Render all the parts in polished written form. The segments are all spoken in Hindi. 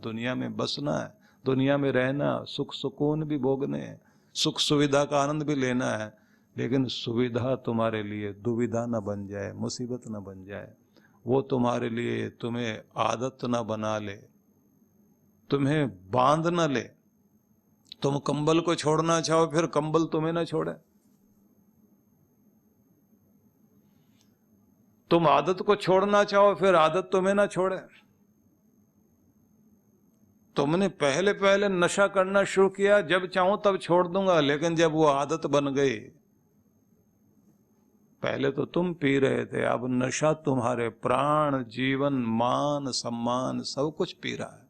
दुनिया में बसना है, दुनिया में रहना, सुख सुकून भी भोगने हैं, सुख सुविधा का आनंद भी लेना है, लेकिन सुविधा तुम्हारे लिए दुविधा न बन जाए, मुसीबत न बन जाए, वो तुम्हारे लिए तुम्हें आदत न बना ले, तुम्हें बांध न ले। तुम कंबल को छोड़ना चाहो फिर कंबल तुम्हें ना छोड़े, तुम आदत को छोड़ना चाहो फिर आदत तुम्हें ना छोड़े। तुमने पहले पहले नशा करना शुरू किया, जब चाहूं तब छोड़ दूंगा, लेकिन जब वो आदत बन गई, पहले तो तुम पी रहे थे, अब नशा तुम्हारे प्राण, जीवन, मान, सम्मान सब कुछ पी रहा है।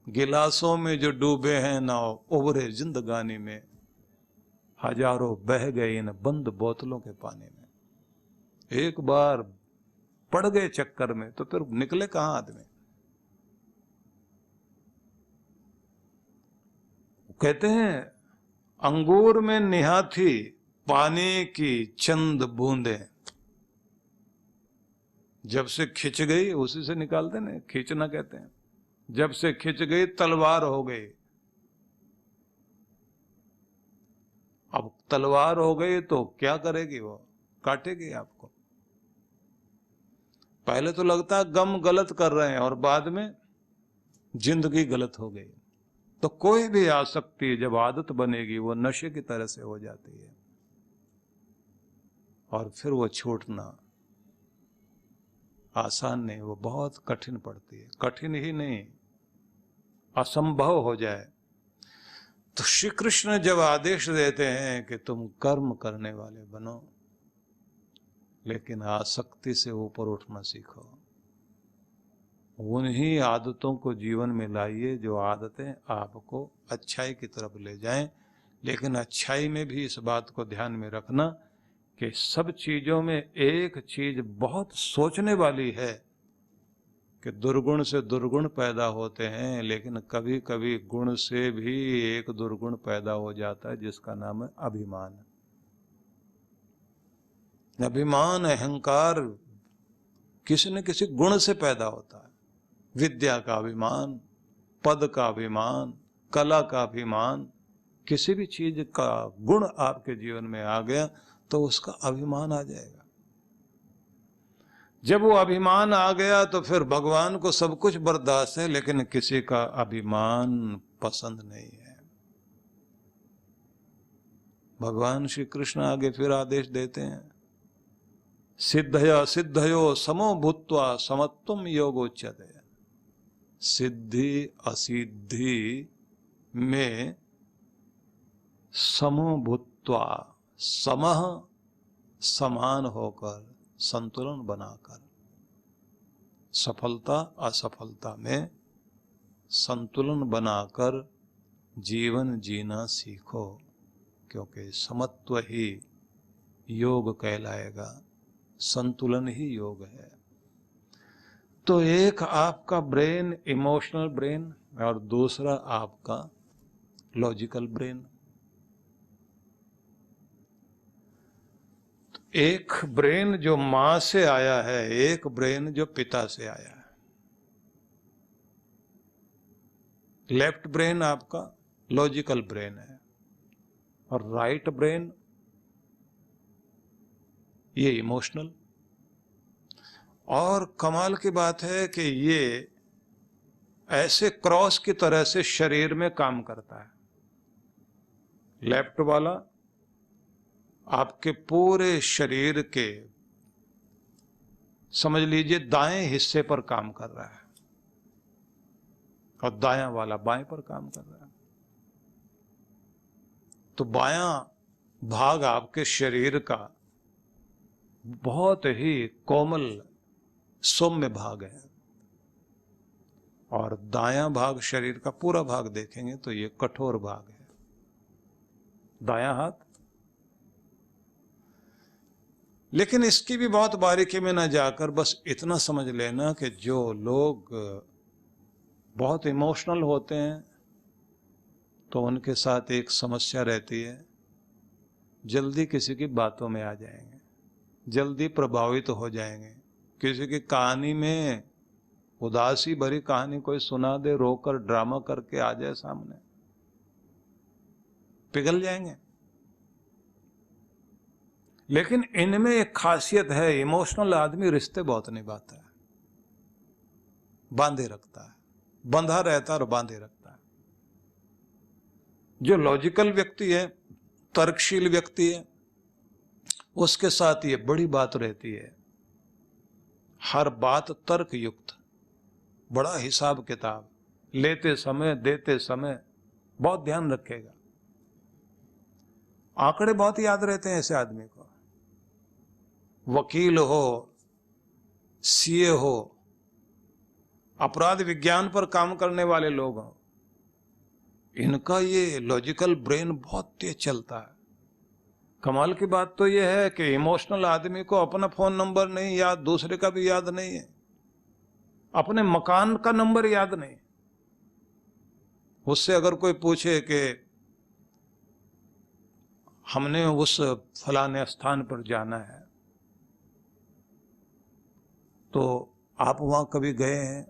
गिलासों में जो डूबे हैं नाव, उभरे जिंदगानी में, हजारों बह गए इन बंद बोतलों के पानी में। एक बार पड़ गए चक्कर में तो फिर निकले कहां आदमी। कहते हैं अंगूर में निहाथी पानी की चंद बूंदें, जब से खिंच गई उसी से निकालते ना, खींचना कहते हैं। जब से खिंच गई तलवार हो गई। अब तलवार हो गई तो क्या करेगी, वो काटेगी आपको। पहले तो लगता है गम गलत कर रहे हैं और बाद में जिंदगी गलत हो गई। तो कोई भी आसक्ति जब आदत बनेगी वो नशे की तरह से हो जाती है और फिर वो छूटना आसान नहीं, वो बहुत कठिन पड़ती है। कठिन ही नहीं, असंभव हो जाए। तो श्री कृष्ण जब आदेश देते हैं कि तुम कर्म करने वाले बनो, लेकिन आसक्ति से ऊपर उठना सीखो, उन्हीं आदतों को जीवन में लाइए जो आदतें आपको अच्छाई की तरफ ले जाएं। लेकिन अच्छाई में भी इस बात को ध्यान में रखना कि सब चीजों में एक चीज बहुत सोचने वाली है कि दुर्गुण से दुर्गुण पैदा होते हैं, लेकिन कभी कभी गुण से भी एक दुर्गुण पैदा हो जाता है जिसका नाम है अभिमान। अभिमान, अहंकार किसी न किसी गुण से पैदा होता है। विद्या का अभिमान, पद का अभिमान, कला का अभिमान, किसी भी चीज का गुण आपके जीवन में आ गया तो उसका अभिमान आ जाएगा। जब वो अभिमान आ गया तो फिर भगवान को सब कुछ बर्दाश्त है, लेकिन किसी का अभिमान पसंद नहीं है। भगवान श्री कृष्ण आगे फिर आदेश देते हैं, सिद्धया सिद्धयो समो भूत्वा समत्वम योगोच्यते। सिद्धि असिद्धि में समो भूत्वा, समः समान होकर, संतुलन बनाकर, सफलता असफलता में संतुलन बनाकर जीवन जीना सीखो, क्योंकि समत्व ही योग कहलाएगा, संतुलन ही योग है। तो एक आपका ब्रेन, इमोशनल ब्रेन, और दूसरा आपका लॉजिकल ब्रेन। एक ब्रेन जो मां से आया है, एक ब्रेन जो पिता से आया है। लेफ्ट ब्रेन आपका लॉजिकल ब्रेन है और राइट ब्रेन ये इमोशनल। और कमाल की बात है कि ये ऐसे क्रॉस की तरह से शरीर में काम करता है। लेफ्ट वाला आपके पूरे शरीर के, समझ लीजिए, दाएं हिस्से पर काम कर रहा है और दायां वाला बाएं पर काम कर रहा है। तो बायां भाग आपके शरीर का बहुत ही कोमल सौम्य भाग है और दायां भाग शरीर का पूरा भाग देखेंगे तो ये कठोर भाग है, दायां हाथ। लेकिन इसकी भी बहुत बारीकी में ना जाकर बस इतना समझ लेना कि जो लोग बहुत इमोशनल होते हैं तो उनके साथ एक समस्या रहती है, जल्दी किसी की बातों में आ जाएंगे, जल्दी प्रभावित हो जाएंगे, किसी की कहानी में उदासी भरी कहानी कोई सुना दे, रोकर ड्रामा करके आ जाए सामने, पिघल जाएंगे। लेकिन इनमें एक खासियत है, इमोशनल आदमी रिश्ते बहुत निभाता है, बांधे रखता है, बंधा रहता है और बांधे रखता है। जो लॉजिकल व्यक्ति है, तर्कशील व्यक्ति है, उसके साथ ये बड़ी बात रहती है, हर बात तर्क युक्त, बड़ा हिसाब किताब, लेते समय देते समय बहुत ध्यान रखेगा। आंकड़े बहुत याद रहते हैं ऐसे आदमी को। वकील हो, सीए हो, अपराध विज्ञान पर काम करने वाले लोग हों, इनका ये लॉजिकल ब्रेन बहुत तेज चलता है। कमाल की बात तो यह है कि इमोशनल आदमी को अपना फोन नंबर नहीं याद, दूसरे का भी याद नहीं है, अपने मकान का नंबर याद नहीं। उससे अगर कोई पूछे कि हमने उस फलाने स्थान पर जाना है, तो आप वहां कभी गए हैं?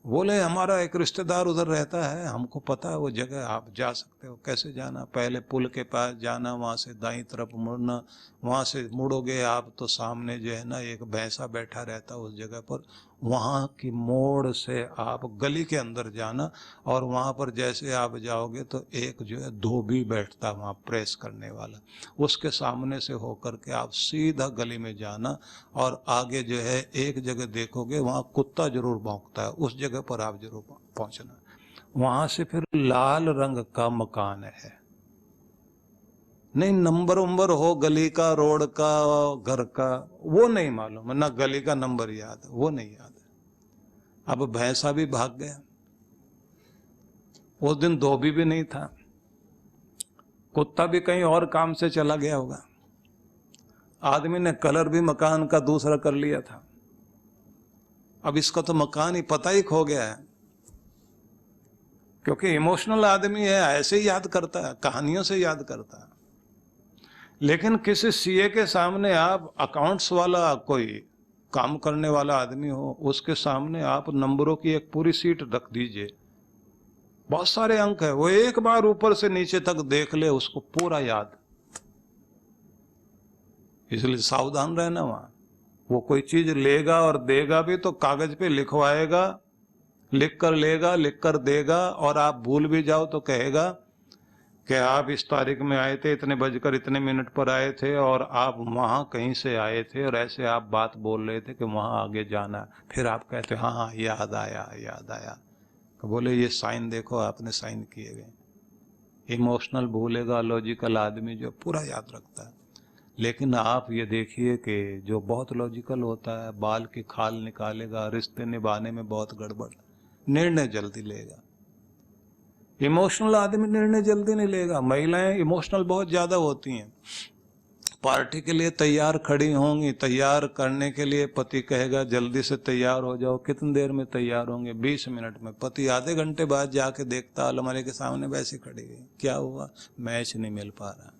बोले हमारा एक रिश्तेदार उधर रहता है, हमको पता है वो जगह, आप जा सकते हो। कैसे जाना? पहले पुल के पास जाना, वहां से दाईं तरफ मुड़ना, वहां से मुड़ोगे आप तो सामने जो है ना एक भैंसा बैठा रहता उस जगह पर, वहां की मोड़ से आप गली के अंदर जाना, और वहां पर जैसे आप जाओगे तो एक जो है धोबी बैठता वहां प्रेस करने वाला, उसके सामने से होकर के आप सीधा गली में जाना, और आगे जो है एक जगह देखोगे वहां कुत्ता जरूर भौंकता है, उस जगह पर आप जरूर पहुंचना। वहां से फिर लाल रंग का मकान है, नहीं नंबर उम्बर हो गली का, रोड का, घर का, वो नहीं मालूम, ना गली का नंबर याद है, वो नहीं याद है। अब भैंसा भी भाग गया, उस दिन धोबी भी नहीं था, कुत्ता भी कहीं और काम से चला गया होगा, आदमी ने कलर भी मकान का दूसरा कर लिया था। अब इसका तो मकान ही पता ही खो गया है, क्योंकि इमोशनल आदमी है, ऐसे ही याद करता है, कहानियों से याद करता है। लेकिन किसी सीए के सामने आप, अकाउंट्स वाला कोई काम करने वाला आदमी हो, उसके सामने आप नंबरों की एक पूरी सीट रख दीजिए, बहुत सारे अंक है, वो एक बार ऊपर से नीचे तक देख ले, उसको पूरा याद। इसलिए सावधान रहना। वहां वो कोई चीज लेगा और देगा भी तो कागज पे लिखवाएगा, लिख कर लेगा, लिख कर देगा, और आप भूल भी जाओ तो कहेगा कि आप इस तारीख में आए थे, इतने बजकर इतने मिनट पर आए थे, और आप वहां कहीं से आए थे, और ऐसे आप बात बोल रहे थे कि वहां आगे जाना। फिर आप कहते हाँ हाँ याद आया याद आया, तो बोले ये साइन देखो आपने साइन किए गए। इमोशनल भूलेगा, लॉजिकल आदमी जो पूरा याद रखता है। लेकिन आप ये देखिए कि जो बहुत लॉजिकल होता है, बाल की खाल निकालेगा, रिश्ते निभाने में बहुत गड़बड़, निर्णय जल्दी लेगा। इमोशनल आदमी निर्णय जल्दी नहीं लेगा। महिलाएं इमोशनल बहुत ज्यादा होती हैं, पार्टी के लिए तैयार खड़ी होंगी, तैयार करने के लिए पति कहेगा जल्दी से तैयार हो जाओ, कितनी देर में तैयार होंगे? 20 मिनट में। पति आधे घंटे बाद जाके देखता अलमारी के सामने वैसे खड़ी गई, क्या हुआ? मैच नहीं मिल पा रहा।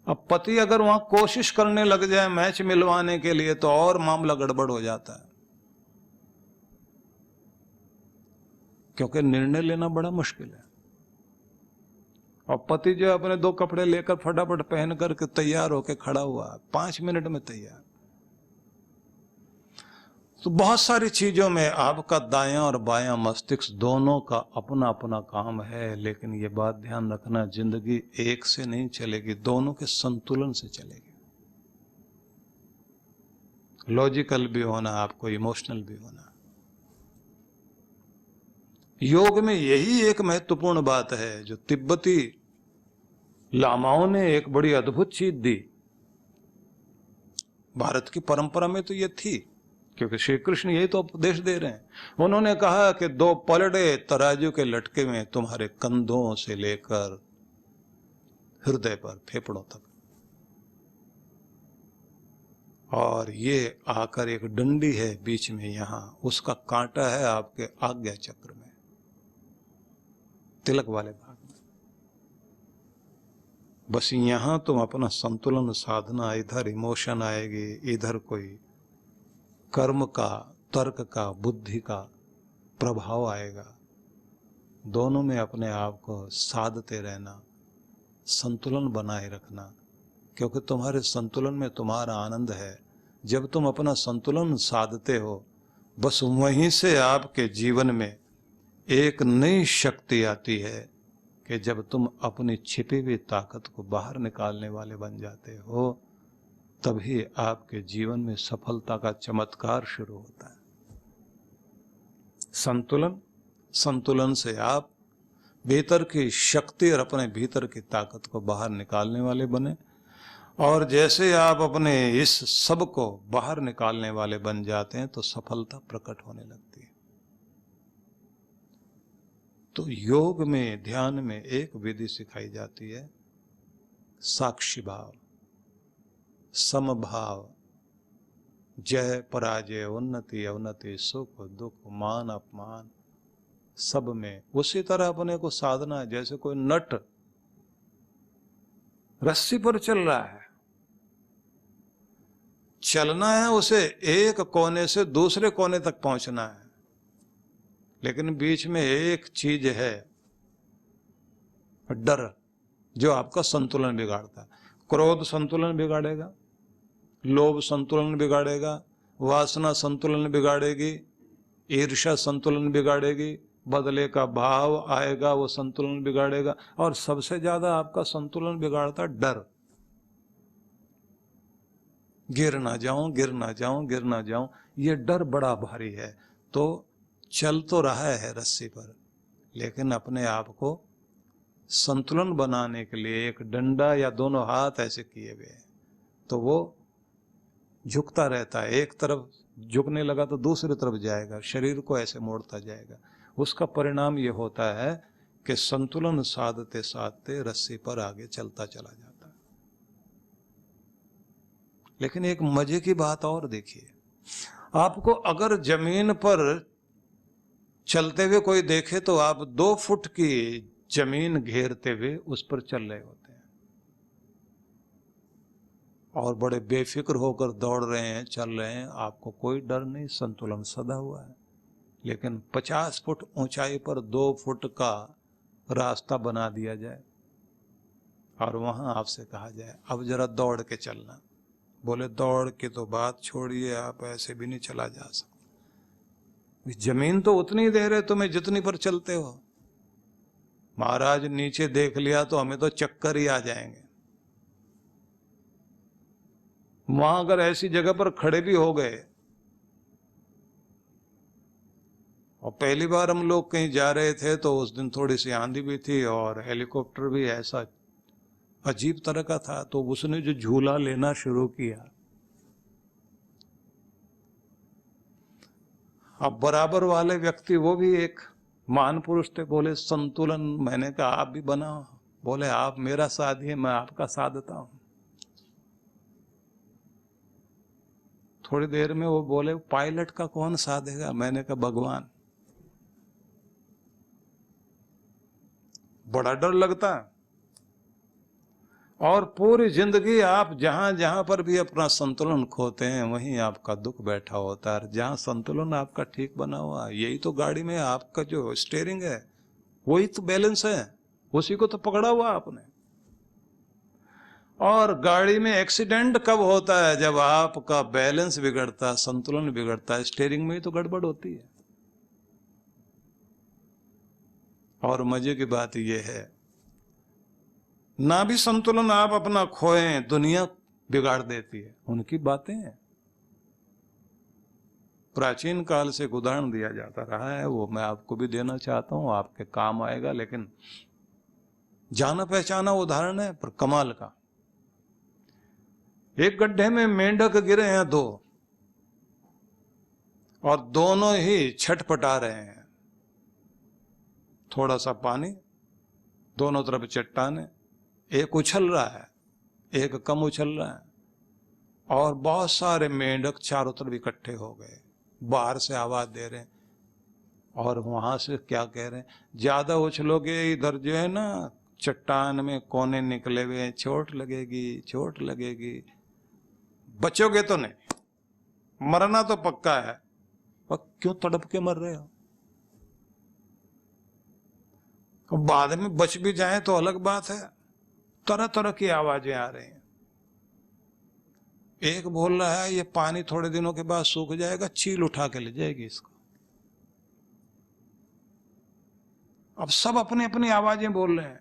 अब पति अगर वहां कोशिश करने लग जाए मैच मिलवाने के लिए तो और मामला गड़बड़ हो जाता है, क्योंकि निर्णय लेना बड़ा मुश्किल है। और पति जो अपने 2 कपड़े लेकर फटाफट पहन करके तैयार होकर खड़ा हुआ, 5 मिनट में तैयार। तो बहुत सारी चीजों में आपका दायां और बायां मस्तिष्क दोनों का अपना अपना काम है। लेकिन ये बात ध्यान रखना, जिंदगी एक से नहीं चलेगी, दोनों के संतुलन से चलेगी। लॉजिकल भी होना आपको, इमोशनल भी होना। योग में यही एक महत्वपूर्ण बात है जो तिब्बती लामाओं ने एक बड़ी अद्भुत चीज दी। भारत की परंपरा में तो ये थी, क्योंकि श्री कृष्ण यही तो उपदेश दे रहे हैं। उन्होंने कहा कि 2 पलड़े तराजू के लटके में तुम्हारे कंधों से लेकर हृदय पर, फेफड़ों तक, और ये आकर एक डंडी है बीच में, यहां उसका कांटा है आपके आज्ञा चक्र में, तिलक वाले भाग में। बस यहां तुम अपना संतुलन साधना, इधर इमोशन आएगी, इधर कोई कर्म का, तर्क का, बुद्धि का प्रभाव आएगा। दोनों में अपने आप को साधते रहना, संतुलन बनाए रखना, क्योंकि तुम्हारे संतुलन में तुम्हारा आनंद है। जब तुम अपना संतुलन साधते हो, बस वहीं से आपके जीवन में एक नई शक्ति आती है कि जब तुम अपनी छिपी हुई ताकत को बाहर निकालने वाले बन जाते हो, तभी आपके जीवन में सफलता का चमत्कार शुरू होता है। संतुलन से आप भीतर की शक्ति और अपने भीतर की ताकत को बाहर निकालने वाले बने, और जैसे आप अपने इस सब को बाहर निकालने वाले बन जाते हैं तो सफलता प्रकट होने लगती है। तो योग में, ध्यान में एक विधि सिखाई जाती है, साक्षी भाव, समभाव, जय पराजय, उन्नति अवनति, सुख दुख, मान अपमान, सब में उसी तरह अपने को साधना है। जैसे कोई नट रस्सी पर चल रहा है, चलना है उसे, एक कोने से दूसरे कोने तक पहुंचना है, लेकिन बीच में एक चीज है, डर, जो आपका संतुलन बिगाड़ता है। क्रोध संतुलन बिगाड़ेगा, लोभ संतुलन बिगाड़ेगा, वासना संतुलन बिगाड़ेगी, ईर्ष्या संतुलन बिगाड़ेगी, बदले का भाव आएगा, वो संतुलन बिगाड़ेगा, और सबसे ज्यादा आपका संतुलन बिगाड़ता डर। गिर ना जाऊं, गिर ना जाऊं, गिर ना जाऊं, ये डर बड़ा भारी है। तो चल तो रहा है रस्सी पर, लेकिन अपने आप को संतुलन बनाने के लिए एक डंडा या दोनों हाथ ऐसे किए हुए हैं, तो वो झुकता रहता है। एक तरफ झुकने लगा तो दूसरी तरफ जाएगा, शरीर को ऐसे मोड़ता जाएगा। उसका परिणाम ये होता है कि संतुलन साधते साधते रस्सी पर आगे चलता चला जाता है। लेकिन एक मजे की बात और देखिए, आपको अगर जमीन पर चलते हुए कोई देखे तो आप 2 फुट की जमीन घेरते हुए उस पर चल रहे होते हैं और बड़े बेफिक्र होकर दौड़ रहे हैं, चल रहे हैं, आपको कोई डर नहीं, संतुलन सदा हुआ है। लेकिन 50 फुट ऊंचाई पर 2 फुट का रास्ता बना दिया जाए और वहां आपसे कहा जाए अब जरा दौड़ के चलना, बोले दौड़ की तो बात छोड़िए, आप ऐसे भी नहीं चला जा सकता। जमीन तो उतनी दे रहे तुम्हें जितनी पर चलते हो। महाराज नीचे देख लिया तो हमें तो चक्कर ही आ जाएंगे। वहां अगर ऐसी जगह पर खड़े भी हो गए, और पहली बार हम लोग कहीं जा रहे थे तो उस दिन थोड़ी सी आंधी भी थी और हेलीकॉप्टर भी ऐसा अजीब तरह का था, तो उसने जो झूला लेना शुरू किया, अब बराबर वाले व्यक्ति, वो भी एक महान पुरुष थे, बोले संतुलन, मैंने कहा आप भी बनाओ, बोले आप मेरा साधिए, मैं आपका साधता हूं। थोड़ी देर में वो बोले पायलट का कौन साधेगा, मैंने कहा भगवान। बड़ा डर लगता है। और पूरी जिंदगी आप जहां जहां पर भी अपना संतुलन खोते हैं वहीं आपका दुख बैठा होता है। जहां संतुलन आपका ठीक बना हुआ, यही तो गाड़ी में आपका जो स्टीयरिंग है वही तो बैलेंस है, उसी को तो पकड़ा हुआ आपने। और गाड़ी में एक्सीडेंट कब होता है, जब आपका बैलेंस बिगड़ता है, संतुलन बिगड़ता है, स्टीयरिंग में ही तो गड़बड़ होती है। और मजे की बात यह है, ना भी संतुलन आप अपना खोएं, दुनिया बिगाड़ देती है, उनकी बातें हैं। प्राचीन काल से एक उदाहरण दिया जाता रहा है, वो मैं आपको भी देना चाहता हूं, आपके काम आएगा। लेकिन जाना पहचाना उदाहरण है पर कमाल का। एक गड्ढे में मेंढक गिरे हैं 2, और दोनों ही छटपटा रहे हैं। थोड़ा सा पानी, दोनों तरफ चट्टाने, एक उछल रहा है, एक कम उछल रहा है, और बहुत सारे मेंढक चारों तरफ इकट्ठे हो गए, बाहर से आवाज दे रहे हैं और वहां से क्या कह रहे हैं, ज्यादा उछलोगे इधर जो है ना चट्टान में कोने निकले हुए, चोट लगेगी, चोट लगेगी, बचोगे तो नहीं, मरना तो पक्का है, पर क्यों तड़प के मर रहे हो? तो बाद में बच भी जाए तो अलग बात है। तरह तरह की आवाजें आ रही हैं। एक बोल रहा है ये पानी थोड़े दिनों के बाद सूख जाएगा, चील उठा के ले जाएगी इसको। अब सब अपनी अपनी आवाजें बोल रहे हैं,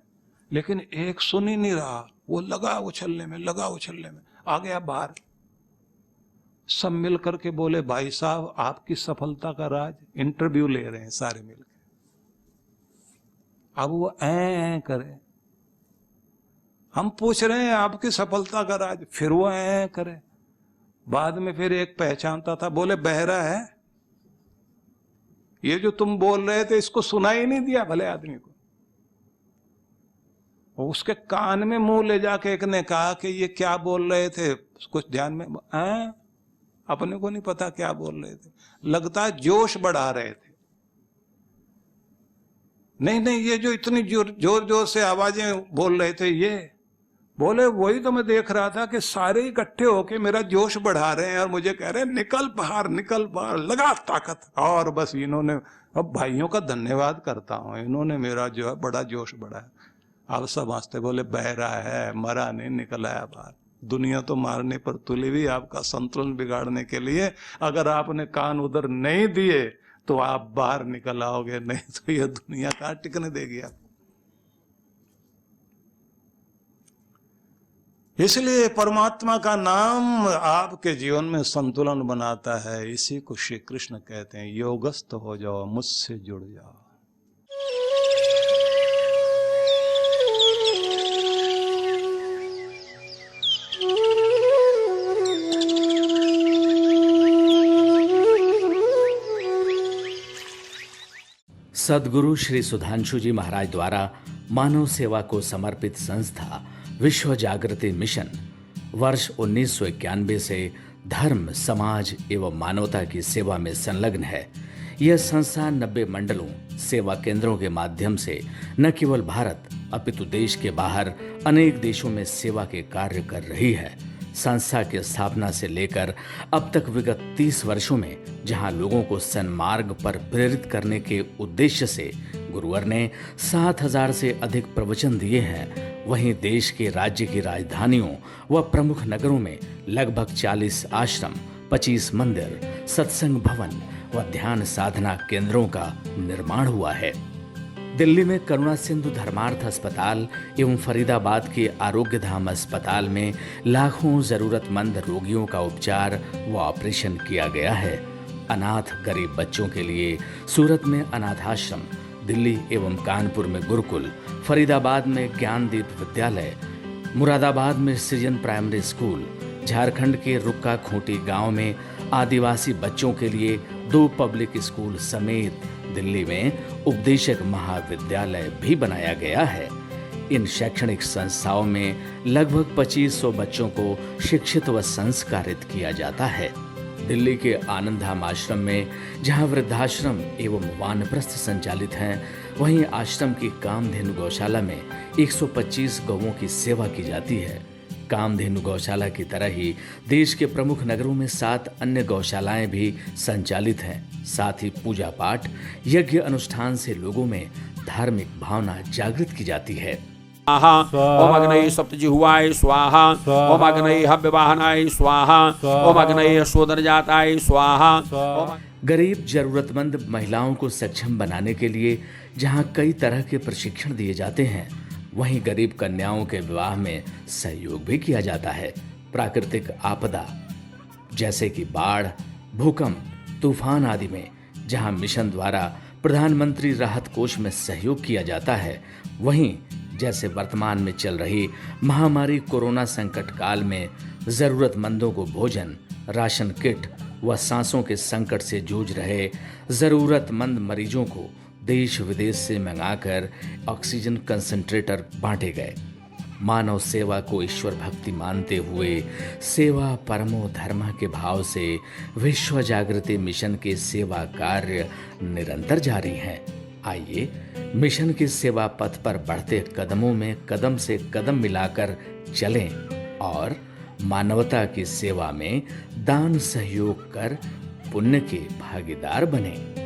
लेकिन एक सुन ही नहीं रहा। वो लगा उछलने में आ गया बाहर। सब मिल करके बोले भाई साहब आपकी सफलता का राज, इंटरव्यू ले रहे हैं सारे मिलकर। अब वो ऐ करे, हम पूछ रहे हैं आपकी सफलता का राज, फिर वो ऐ करे। बाद में फिर एक पहचानता था, बोले बहरा है, ये जो तुम बोल रहे थे इसको सुना ही नहीं दिया भले आदमी को। उसके कान में मुंह ले जाके एक ने कहा कि ये क्या बोल रहे थे, कुछ ध्यान में अपने को नहीं पता क्या बोल रहे थे, लगता है जोश बढ़ा रहे थे। नहीं ये जो इतनी जोर जोर से आवाजें बोल रहे थे, ये बोले वही तो मैं देख रहा था कि सारे इकट्ठे होके मेरा जोश बढ़ा रहे हैं और मुझे कह रहे हैं निकल बाहर, लगा ताकत। और बस इन्होंने, अब भाइयों का धन्यवाद करता हूं, इन्होंने मेरा जो है बड़ा जोश बढ़ाया। अब सब हंसते, बोले बहरा है, मरा नहीं, निकल आया बाहर। दुनिया तो मारने पर तुली हुई, आपका संतुलन बिगाड़ने के लिए। अगर आपने कान उधर नहीं दिए तो आप बाहर निकल आओगे, नहीं तो यह दुनिया कहां टिकने देगी आपको। इसलिए परमात्मा का नाम आपके जीवन में संतुलन बनाता है। इसी को श्री कृष्ण कहते हैं, योगस्थ हो जाओ, मुझसे जुड़ जाओ। सद्गुरु श्री सुधांशु जी महाराज द्वारा मानव सेवा को समर्पित संस्था विश्व जागृति मिशन वर्ष 1991 से धर्म, समाज एवं मानवता की सेवा में संलग्न है। यह संस्था 90 मंडलों, सेवा केंद्रों के माध्यम से न केवल भारत अपितु देश के बाहर अनेक देशों में सेवा के कार्य कर रही है। संस्था की स्थापना से लेकर अब तक विगत 30 वर्षों में जहां लोगों को सन्मार्ग पर प्रेरित करने के उद्देश्य से गुरुवर ने 7000 से अधिक प्रवचन दिए हैं, वहीं देश के राज्य की राजधानियों व प्रमुख नगरों में लगभग 40 आश्रम, 25 मंदिर, सत्संग भवन व ध्यान साधना केंद्रों का निर्माण हुआ है। दिल्ली में करुणा सिंधु धर्मार्थ अस्पताल एवं फरीदाबाद के आरोग्य धाम अस्पताल में लाखों जरूरतमंद रोगियों का उपचार व ऑपरेशन किया गया है। अनाथ गरीब बच्चों के लिए सूरत में अनाथाश्रम, दिल्ली एवं कानपुर में गुरुकुल, फरीदाबाद में ज्ञानदीप विद्यालय, मुरादाबाद में सृजन प्राइमरी स्कूल, झारखंड के रुक्का खूंटी गांव में आदिवासी बच्चों के लिए 2 पब्लिक स्कूल समेत दिल्ली में उपदेशक महाविद्यालय भी बनाया गया है। इन शैक्षणिक संस्थाओं में लगभग 2500 बच्चों को शिक्षित व संस्कारित किया जाता है। दिल्ली के आनंदधाम आश्रम में जहां वृद्धाश्रम एवं वानप्रस्थ संचालित हैं, वहीं आश्रम की कामधेनु गौशाला में 125 गौओं की सेवा की जाती है। कामधेनु गौशाला की तरह ही देश के प्रमुख नगरों में 7 अन्य गौशालाएं भी संचालित हैं। साथ ही पूजा पाठ, यज्ञ अनुष्ठान से लोगों में धार्मिक भावना जागृत की जाती है। ओम अग्नये सप्तजिह्वाय स्वाहा, ओम अग्नये हव्यवाहनाय स्वाहा, ओम अग्नये शोधनजाताय स्वाहा। गरीब जरूरतमंद महिलाओं को सक्षम बनाने के लिए जहां कई तरह के प्रशिक्षण दिए जाते हैं, वहीं गरीब कन्याओं के विवाह में सहयोग भी किया जाता है। प्राकृतिक आपदा जैसे कि बाढ़, भूकंप, तूफान आदि में जहां मिशन द्वारा प्रधानमंत्री राहत कोष में सहयोग किया जाता है, वहीं जैसे वर्तमान में चल रही महामारी कोरोना संकट काल में जरूरतमंदों को भोजन, राशन किट व सांसों के संकट से जूझ रहे जरूरतमंद मरीजों को देश विदेश से मंगाकर ऑक्सीजन कंसंट्रेटर बांटे गए। मानव सेवा को ईश्वर भक्ति मानते हुए सेवा परमो धर्म के भाव से विश्व जागृति मिशन के सेवा कार्य निरंतर जारी हैं। आइए मिशन के सेवा पथ पर बढ़ते कदमों में कदम से कदम मिलाकर चलें और मानवता की सेवा में दान सहयोग कर पुण्य के भागीदार बने।